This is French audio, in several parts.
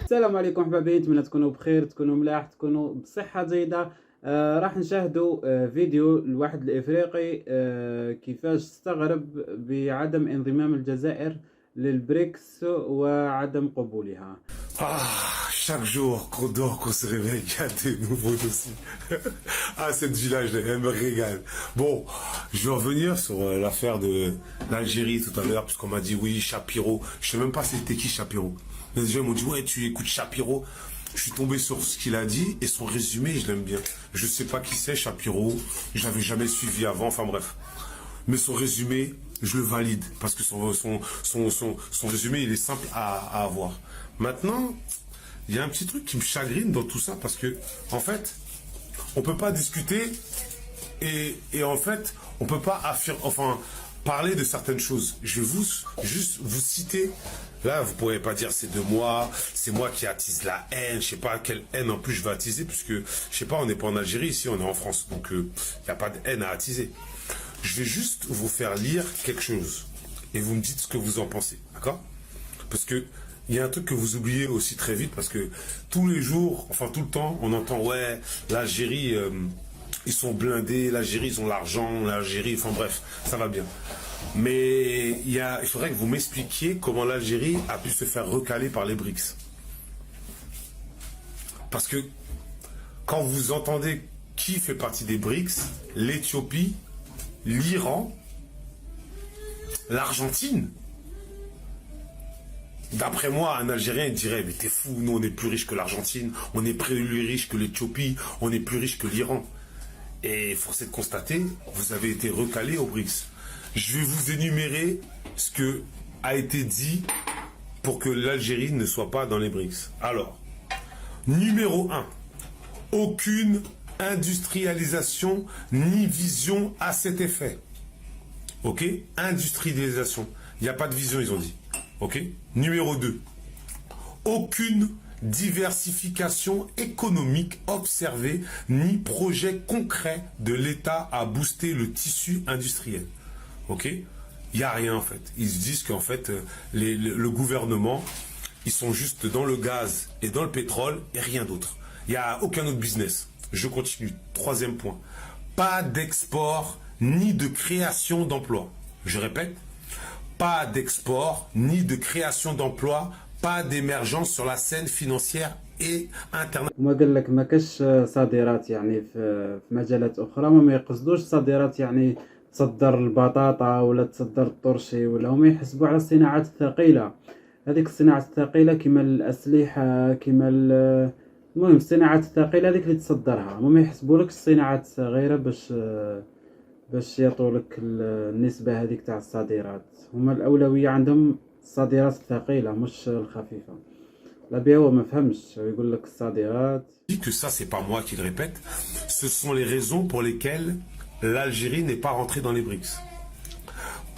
السلام عليكم حبايبي، نتمنى تكونوا بخير، تكونوا ملاح، تكونوا بصحة جيدة. راح نشاهدوا فيديو لواحد الإفريقي كيفاش استغرب بعدم انضمام الجزائر للبريكس وعدم قبولها. Chaque jour qu'on dort, qu'on se réveille, il y a des nouveaux dossiers. Cette village, elle me régale. Bon, je vais revenir sur l'affaire de l'Algérie tout à l'heure, puisqu'on m'a dit, oui, Shapiro. Je sais même pas c'était qui Shapiro. Les gens m'ont dit, ouais, tu écoutes Shapiro. Je suis tombé sur ce qu'il a dit et son résumé, je l'aime bien. Je sais pas qui c'est Shapiro, je l'avais jamais suivi avant, enfin bref. Mais son résumé, je le valide, parce que son résumé, il est simple à avoir. Maintenant, il y a un petit truc qui me chagrine dans tout ça, parce que, en fait, on peut pas discuter et en fait, on peut pas parler de certaines choses. Je vais juste vous citer. Là, vous pourrez pas dire c'est de moi, c'est moi qui attise la haine. Je sais pas quelle haine en plus je vais attiser, puisque je sais pas, on n'est pas en Algérie ici, on est en France, donc il n'y a pas de haine à attiser. Je vais juste vous faire lire quelque chose et vous me dites ce que vous en pensez, d'accord? Parce que il y a un truc que vous oubliez aussi très vite, parce que tous les jours, enfin tout le temps, on entend ouais, l'Algérie, ils sont blindés, l'Algérie, ils ont l'argent, l'Algérie, enfin bref, ça va bien. Mais il faudrait que vous m'expliquiez comment l'Algérie a pu se faire recaler par les BRICS. Parce que quand vous entendez qui fait partie des BRICS, l'Éthiopie, l'Iran, l'Argentine, d'après moi, un Algérien il dirait mais t'es fou, nous on est plus riche que l'Argentine, on est plus riche que l'Éthiopie, on est plus riche que l'Iran. Et force est de constater, vous avez été recalé aux BRICS. Je vais vous énumérer ce que a été dit pour que l'Algérie ne soit pas dans les BRICS. Alors, numéro 1, aucune industrialisation ni vision à cet effet. Ok? Industrialisation. Il n'y a pas de vision, ils ont dit. Ok? Numéro 2, aucune diversification économique observée ni projet concret de l'État à booster le tissu industriel. Ok? Il n'y a rien en fait. Ils se disent qu'en fait, le gouvernement, ils sont juste dans le gaz et dans le pétrole et rien d'autre. Il n'y a aucun autre business. Je continue. Troisième point. Pas d'export ni de création d'emplois. Je répète, pas d'export ni de création d'emplois, pas d'émergence sur la scène financière et internationale. وما قال لك ما كاش صادرات يعني في مجالات اخرى، وما يقصدوش صادرات يعني تصدر البطاطا ولا تصدر الطرشي، ولا هما يحسبوا على الصناعات الثقيله. هذيك الصناعات الثقيله كيما الاسلحه، كيما المهم الصناعات الثقيله هذيك اللي تصدرها. هما يحسبوا لك الصناعات الصغيره باش يعطوا لك النسبه هذيك تاع الصادرات. هما الاولويه عندهم الصادرات الثقيله مش الخفيفه. لا بيا هو ما فهمش، يقول لك الصادرات. Que ça c'est pas moi qui le répète, ce sont les raisons pour lesquelles l'Algérie n'est pas rentrée dans les BRICS.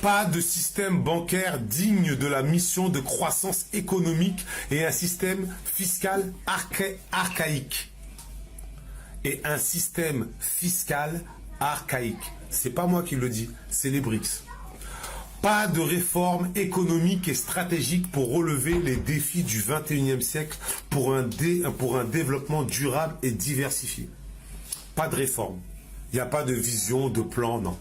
Pas de système bancaire digne de la mission de croissance économique et un système fiscal archaïque. Et un système fiscal archaïque. C'est pas moi qui le dis, c'est les BRICS. Pas de réforme économique et stratégique pour relever les défis du 21e siècle pour un développement durable et diversifié. Pas de réforme. Il n'y a pas de vision, de plan, non.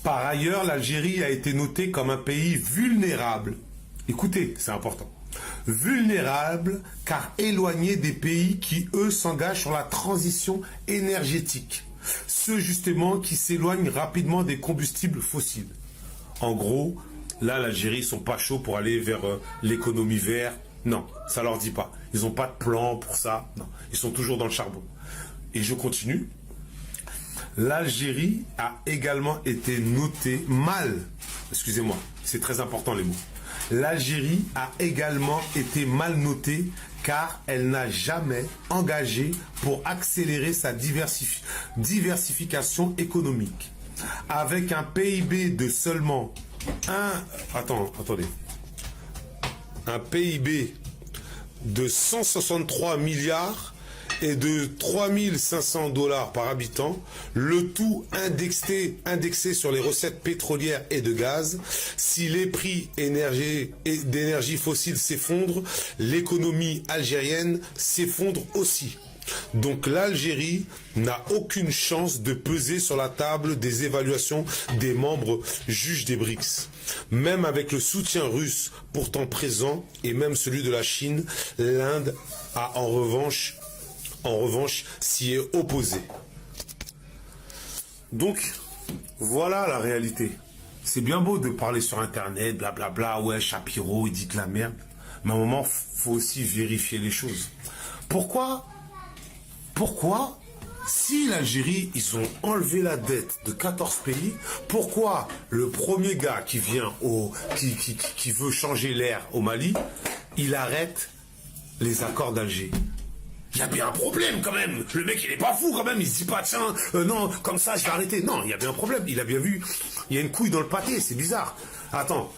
Par ailleurs, l'Algérie a été notée comme un pays vulnérable. Écoutez, c'est important. Vulnérable car éloigné des pays qui, eux, s'engagent sur la transition énergétique. Ceux justement qui s'éloignent rapidement des combustibles fossiles. En gros, là, l'Algérie, ils sont pas chauds pour aller vers l'économie verte. Non, ça leur dit pas. Ils n'ont pas de plan pour ça. Non, ils sont toujours dans le charbon. Et je continue. L'Algérie a également été notée mal. Excusez-moi, c'est très important les mots. L'Algérie a également été mal notée car elle n'a jamais engagé pour accélérer sa diversification économique. Avec un PIB de seulement un PIB de 163 milliards est de 3500 $ par habitant, le tout indexé sur les recettes pétrolières et de gaz. Si les prix d'énergie fossile s'effondrent, l'économie algérienne s'effondre aussi. Donc l'Algérie n'a aucune chance de peser sur la table des évaluations des membres juges des BRICS. Même avec le soutien russe pourtant présent et même celui de la Chine, l'Inde a en revanche s'y est opposée. Donc voilà la réalité. C'est bien beau de parler sur Internet, blablabla, ouais, Shapiro, il dit de la merde. Mais à un moment, faut aussi vérifier les choses. Pourquoi, si l'Algérie, ils ont enlevé la dette de 14 pays, pourquoi le premier gars qui vient qui veut changer l'air au Mali, il arrête les accords d'Alger? Il y a bien un problème quand même. Le mec, il est pas fou quand même. Il se dit pas, tiens, non, comme ça, je vais arrêter. Non, il y a bien un problème. Il a bien vu. Il y a une couille dans le pâté. C'est bizarre. Attends.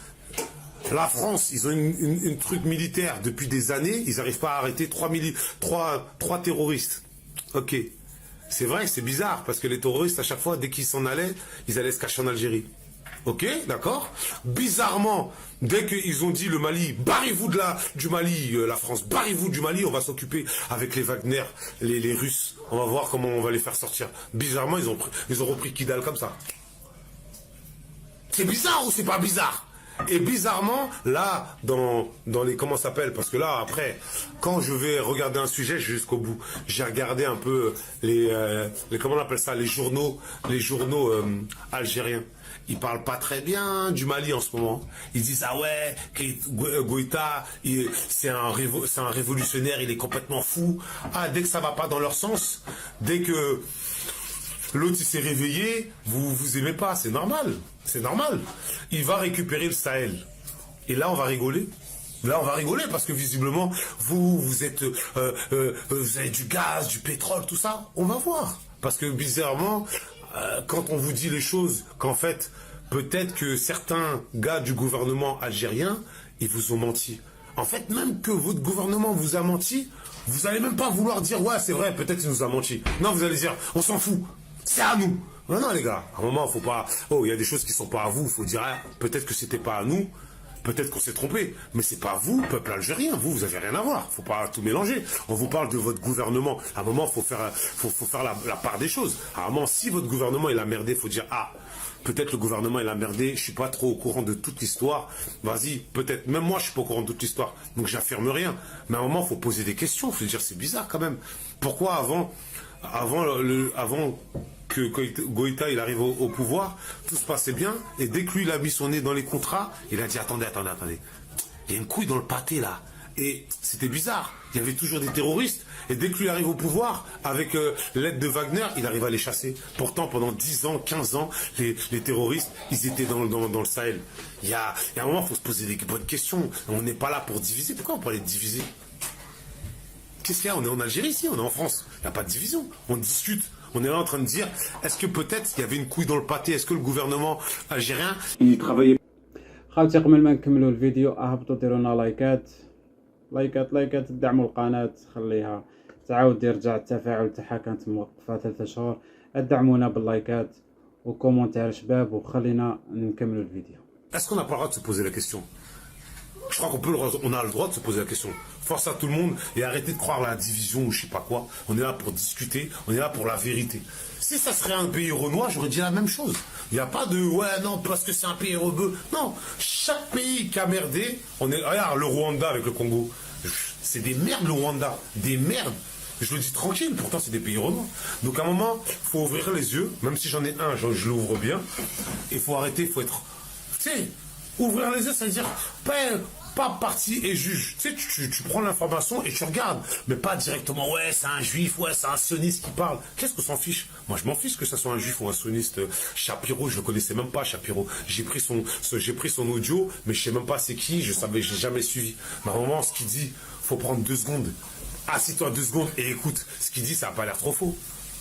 La France, ils ont une truc militaire depuis des années. Ils n'arrivent pas à arrêter trois terroristes. Ok. C'est vrai que c'est bizarre parce que les terroristes, à chaque fois, dès qu'ils s'en allaient, ils allaient se cacher en Algérie. Ok, d'accord. Bizarrement, dès qu'ils ont dit le Mali, barrez-vous du Mali, la France, barrez-vous du Mali, on va s'occuper avec les Wagner, les Russes. On va voir comment on va les faire sortir. Bizarrement, ils ont repris Kidal comme ça. C'est bizarre ou c'est pas bizarre? Et bizarrement, là, dans les... Comment ça s'appelle? Parce que là, après, quand je vais regarder un sujet jusqu'au bout, j'ai regardé un peu les comment on appelle ça? Les journaux algériens. Ils parlent pas très bien du Mali en ce moment. Ils disent, ah ouais, Goïta, c'est un révolutionnaire, il est complètement fou. Ah, dès que ça va pas dans leur sens, dès que l'autre il s'est réveillé, vous aimez pas, c'est normal. C'est normal. Il va récupérer le Sahel. Et là, on va rigoler. Là, on va rigoler parce que visiblement, vous avez du gaz, du pétrole, tout ça. On va voir. Parce que bizarrement, quand on vous dit les choses, qu'en fait, peut-être que certains gars du gouvernement algérien, ils vous ont menti. En fait, même que votre gouvernement vous a menti, vous n'allez même pas vouloir dire, ouais, c'est vrai, peut-être qu'il nous a menti. Non, vous allez dire, on s'en fout. C'est à nous. Non, non, les gars, à un moment, faut pas... Oh, il y a des choses qui sont pas à vous, il faut dire, ah, peut-être que c'était pas à nous, peut-être qu'on s'est trompé, mais c'est pas vous, peuple algérien, vous avez rien à voir, faut pas tout mélanger. On vous parle de votre gouvernement, à un moment, faut faire la part des choses. À un moment, si votre gouvernement, il a merdé, faut dire, ah, peut-être le gouvernement, il a merdé, je suis pas trop au courant de toute l'histoire, vas-y, peut-être, même moi, je suis pas au courant de toute l'histoire, donc j'affirme rien. Mais à un moment, faut poser des questions, faut dire, c'est bizarre quand même. Pourquoi avant que Goïta il arrive au pouvoir, tout se passait bien, et dès que lui il a mis son nez dans les contrats, il a dit attendez, il y a une couille dans le pâté là, et c'était bizarre, il y avait toujours des terroristes, et dès que lui arrive au pouvoir, avec l'aide de Wagner, il arrive à les chasser. Pourtant pendant 10 ans, 15 ans, les terroristes, ils étaient dans le Sahel. Il y a un moment, il faut se poser des bonnes questions, on n'est pas là pour diviser, pourquoi on peut aller diviser? Qu'est-ce qu'il y a? On est en Algérie ici, on est en France, il n'y a pas de division, on discute. On est là en train de dire, est-ce que peut-être qu'il y avait une couille dans le pâté? Est-ce que le gouvernement algérien, il travaillait... خاوتي قبل ما نكملوا الفيديو اهبطوا ديروا لنا لايكات دعموا القناه، خليها تعاود يرجع التفاعل تاعها، كانت موقفه 3 شهور. دعمونا باللايكات وكومونتير شباب، وخلينا نكملوا الفيديو. Est-ce qu'on n'a pas le droit de se poser la question? Je crois on a le droit de se poser la question. Force à tout le monde et arrêtez de croire à la division ou je sais pas quoi. On est là pour discuter, on est là pour la vérité. Si ça serait un pays renois, j'aurais dit la même chose. Il n'y a pas de ouais non parce que c'est un pays rebeu. Non, chaque pays qui a merdé, regarde le Rwanda avec le Congo. C'est des merdes le Rwanda, des merdes. Je le dis tranquille, pourtant c'est des pays renois. Donc à un moment, faut ouvrir les yeux, même si j'en ai un, je l'ouvre bien. Il faut arrêter, il faut être... Tu sais, ouvrir les yeux, ça veut dire pas parti et juge. Tu sais, tu prends l'information et tu regardes, mais pas directement, ouais, c'est un juif, ouais, c'est un sioniste qui parle. Qu'est-ce qu'on s'en fiche? Moi, je m'en fiche que ça soit un juif ou un sioniste. Shapiro, je le connaissais même pas, Shapiro. J'ai pris son audio, mais je sais même pas c'est qui, j'ai jamais suivi. Mais à un moment, ce qu'il dit, faut prendre 2 secondes. Assis-toi 2 secondes et écoute. Ce qu'il dit, ça n'a pas l'air trop faux.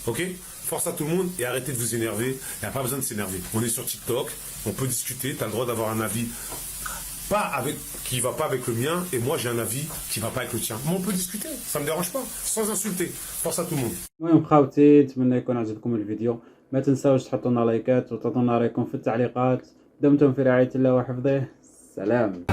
Ok? Force à tout le monde et arrêtez de vous énerver. Il n'y a pas besoin de s'énerver. On est sur TikTok, on peut discuter, tu as le droit d'avoir un avis qui va pas avec le mien, et moi j'ai un avis qui va pas avec le tien. Mais on peut discuter, ça me dérange pas, sans insulter. Force à tout le monde. المهم خاوتي نتمنى يكون عجبكم الفيديو، ما تنساوش تحطوا لنا لايكات وتعطونا رايكم في التعليقات. دمتم في رعاية الله وحفظه. سلام.